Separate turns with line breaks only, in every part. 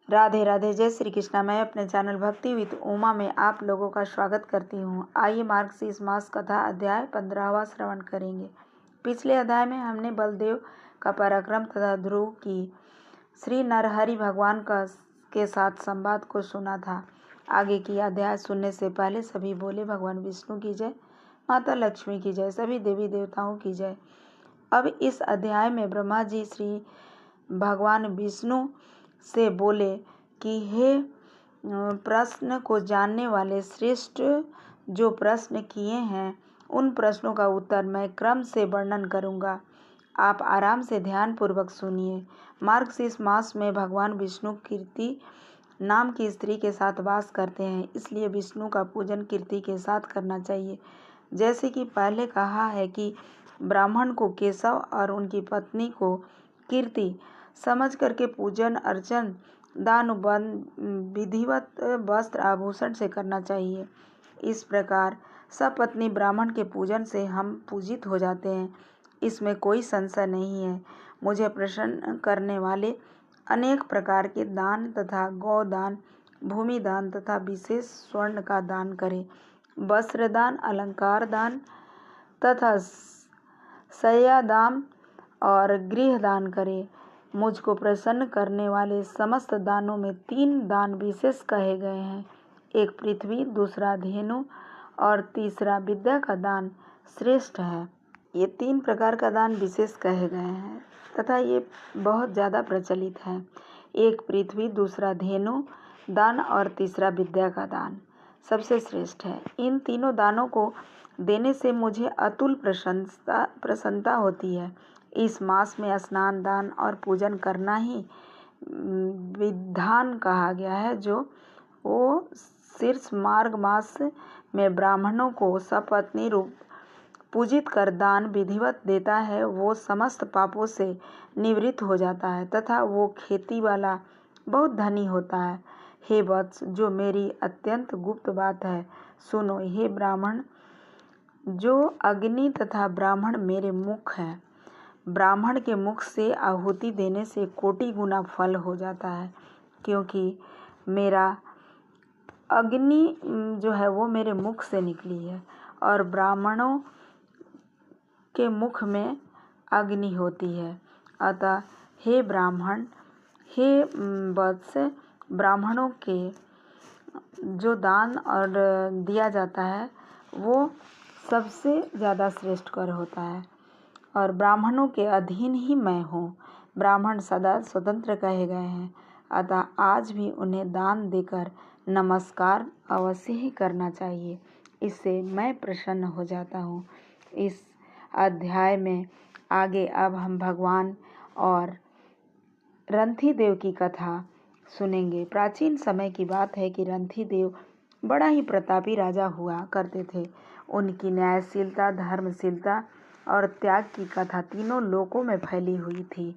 राधे राधे, जय श्री कृष्णा। मैं अपने चैनल भक्ति विद उमा में आप लोगों का स्वागत करती हूँ। आइए मार्गशीर्ष मास कथा अध्याय 15वां श्रवण करेंगे। पिछले अध्याय में हमने बलदेव का पराक्रम तथा ध्रुव की श्री नरहरि भगवान के साथ संवाद को सुना था। आगे की अध्याय सुनने से पहले सभी बोले भगवान विष्णु की जय, माता लक्ष्मी की जय, सभी देवी देवताओं की जय। अब इस अध्याय में ब्रह्मा जी श्री भगवान विष्णु से बोले कि हे प्रश्न को जानने वाले श्रेष्ठ, जो प्रश्न किए हैं उन प्रश्नों का उत्तर मैं क्रम से वर्णन करूंगा। आप आराम से ध्यान पूर्वक सुनिए। मार्गशीर्ष मास में भगवान विष्णु कीर्ति नाम की स्त्री के साथ वास करते हैं, इसलिए विष्णु का पूजन कीर्ति के साथ करना चाहिए। जैसे कि पहले कहा है कि ब्राह्मण को केशव और उनकी पत्नी को कीर्ति समझ करके पूजन अर्चन दान विधिवत वस्त्र आभूषण से करना चाहिए। इस प्रकार सपत्नी ब्राह्मण के पूजन से हम पूजित हो जाते हैं, इसमें कोई संशय नहीं है। मुझे प्रसन्न करने वाले अनेक प्रकार के दान तथा गौदान, भूमि दान तथा विशेष स्वर्ण का दान करें। वस्त्र दान, अलंकार दान तथा शय्या दान और गृह दान करें। मुझको प्रसन्न करने वाले समस्त दानों में 3 दान विशेष कहे गए हैं। एक पृथ्वी, दूसरा धेनु और तीसरा विद्या का दान श्रेष्ठ है। ये 3 प्रकार का दान विशेष कहे गए हैं तथा ये बहुत ज़्यादा प्रचलित है। एक पृथ्वी, दूसरा धेनु दान और तीसरा विद्या का दान सबसे श्रेष्ठ है। इन तीनों दानों को देने से मुझे अतुल प्रसन्नता होती है। इस मास में स्नान, दान और पूजन करना ही विधान कहा गया है। जो वो शीर्ष मार्ग मास में ब्राह्मणों को सपत्नी रूप पूजित कर दान विधिवत देता है, वो समस्त पापों से निवृत्त हो जाता है तथा वो खेती वाला बहुत धनी होता है। हे वत्स, जो मेरी अत्यंत गुप्त बात है सुनो। हे ब्राह्मण, जो अग्नि तथा ब्राह्मण मेरे मुख हैं। ब्राह्मण के मुख से आहुति देने से कोटि गुना फल हो जाता है, क्योंकि मेरा अग्नि जो है वो मेरे मुख से निकली है और ब्राह्मणों के मुख में अग्नि होती है। अतः हे ब्राह्मण, हे वत्स, ब्राह्मणों के जो दान और दिया जाता है वो सबसे ज़्यादा श्रेष्ठ कर होता है और ब्राह्मणों के अधीन ही मैं हूँ। ब्राह्मण सदा स्वतंत्र कहे गए हैं, अतः आज भी उन्हें दान देकर नमस्कार अवश्य ही करना चाहिए। इससे मैं प्रसन्न हो जाता हूँ। इस अध्याय में आगे अब हम भगवान और रंथी देव की कथा सुनेंगे। प्राचीन समय की बात है कि रंथी देव बड़ा ही प्रतापी राजा हुआ करते थे। उनकी न्यायशीलता, धर्मशीलता और त्याग की कथा तीनों लोकों में फैली हुई थी।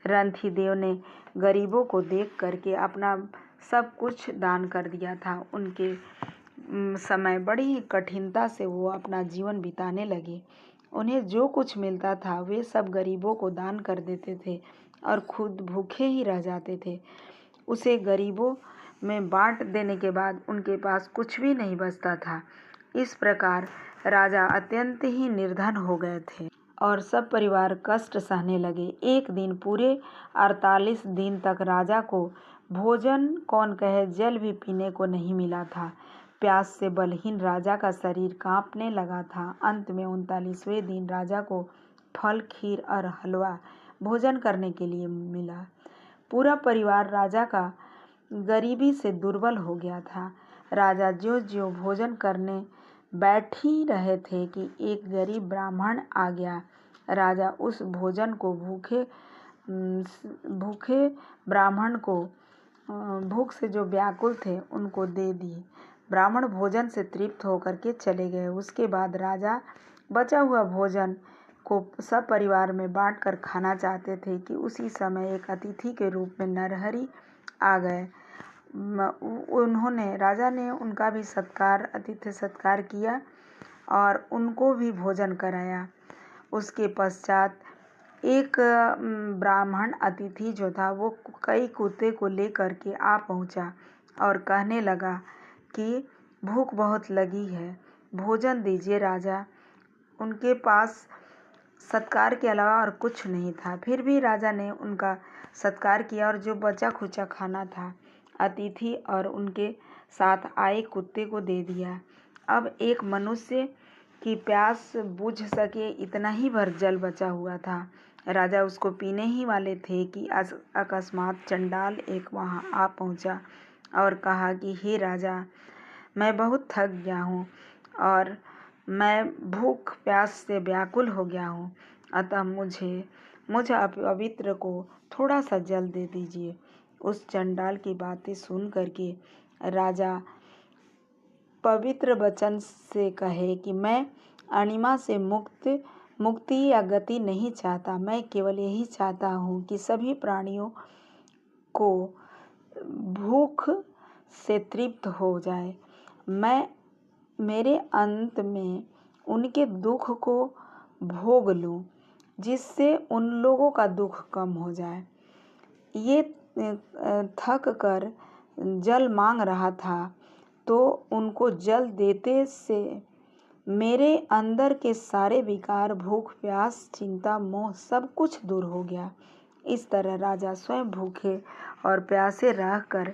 रंथी देव ने गरीबों को देख करके अपना सब कुछ दान कर दिया था। उनके समय बड़ी ही कठिनता से वो अपना जीवन बिताने लगे। उन्हें जो कुछ मिलता था वे सब गरीबों को दान कर देते थे और खुद भूखे ही रह जाते थे। उसे गरीबों में बांट देने के बाद उनके पास कुछ भी नहीं बचता था। इस प्रकार राजा अत्यंत ही निर्धन हो गए थे और सब परिवार कष्ट सहने लगे। एक दिन पूरे 48 दिन तक राजा को भोजन कौन कहे जल भी पीने को नहीं मिला था। प्यास से बलहीन राजा का शरीर कांपने लगा था। अंत में 39वें दिन राजा को फल, खीर और हलवा भोजन करने के लिए मिला। पूरा परिवार राजा का गरीबी से दुर्बल हो गया था। राजा ज्यों-ज्यों भोजन करने बैठ ही रहे थे कि एक गरीब ब्राह्मण आ गया। राजा उस भोजन को भूखे ब्राह्मण को भूख से जो व्याकुल थे उनको दे दी। ब्राह्मण भोजन से तृप्त होकर के चले गए। उसके बाद राजा बचा हुआ भोजन को सब परिवार में बांटकर खाना चाहते थे कि उसी समय एक अतिथि के रूप में नरहरि आ गए। राजा ने उनका भी आतिथ्य सत्कार किया और उनको भी भोजन कराया। उसके पश्चात एक ब्राह्मण अतिथि जो था वो कई कुत्ते को लेकर के आ पहुंचा और कहने लगा कि भूख बहुत लगी है, भोजन दीजिए राजा। उनके पास सत्कार के अलावा और कुछ नहीं था, फिर भी राजा ने उनका सत्कार किया और जो बचा खुचा खाना था अतिथि और उनके साथ आए कुत्ते को दे दिया। अब एक मनुष्य की प्यास बुझ सके इतना ही भर जल बचा हुआ था। राजा उसको पीने ही वाले थे कि अकस्मात चंडाल एक वहाँ आ पहुँचा और कहा कि हे राजा, मैं बहुत थक गया हूँ और मैं भूख प्यास से व्याकुल हो गया हूँ, अतः मुझ अपवित्र को थोड़ा सा जल दे दीजिए। उस चंडाल की बातें सुन करके राजा पवित्र वचन से कहे कि मैं अणिमा से मुक्ति या गति नहीं चाहता, मैं केवल यही चाहता हूँ कि सभी प्राणियों को भूख से तृप्त हो जाए, मैं मेरे अंत में उनके दुख को भोग लूँ, जिससे उन लोगों का दुख कम हो जाए। ये थक कर जल मांग रहा था, तो उनको जल देते से मेरे अंदर के सारे विकार, भूख प्यास, चिंता, मोह सब कुछ दूर हो गया। इस तरह राजा स्वयं भूखे और प्यासे रहकर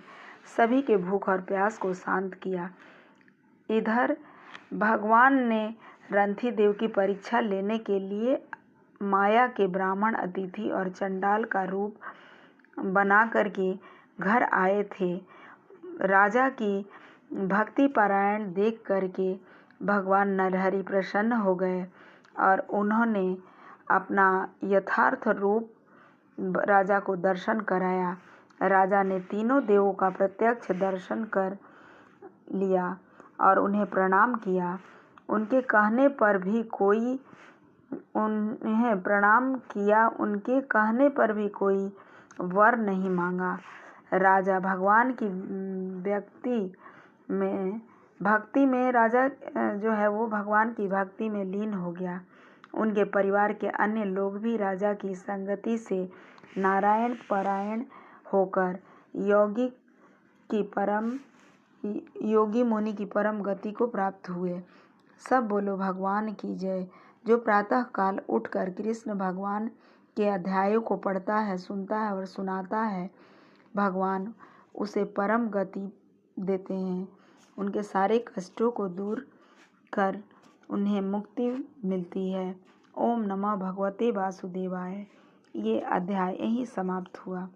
सभी के भूख और प्यास को शांत किया। इधर भगवान ने रंथी देव की परीक्षा लेने के लिए माया के ब्राह्मण अतिथि और चंडाल का रूप बना करके घर आए थे। राजा की भक्ति पारायण देख करके भगवान नरहरि प्रसन्न हो गए और उन्होंने अपना यथार्थ रूप राजा को दर्शन कराया। राजा ने तीनों देवों का प्रत्यक्ष दर्शन कर लिया और उन्हें प्रणाम किया। उनके कहने पर भी कोई वर नहीं मांगा। राजा भगवान की भक्ति में राजा जो है वो भगवान की भक्ति में लीन हो गया। उनके परिवार के अन्य लोग भी राजा की संगति से नारायण परायण होकर योगी मुनि की परम गति को प्राप्त हुए। सब बोलो भगवान की जय। जो प्रातः काल उठकर कृष्ण भगवान के अध्यायों को पढ़ता है, सुनता है और सुनाता है, भगवान उसे परम गति देते हैं, उनके सारे कष्टों को दूर कर उन्हें मुक्ति मिलती है। ओम नमः भगवते वासुदेवाय। ये अध्याय यहीं समाप्त हुआ।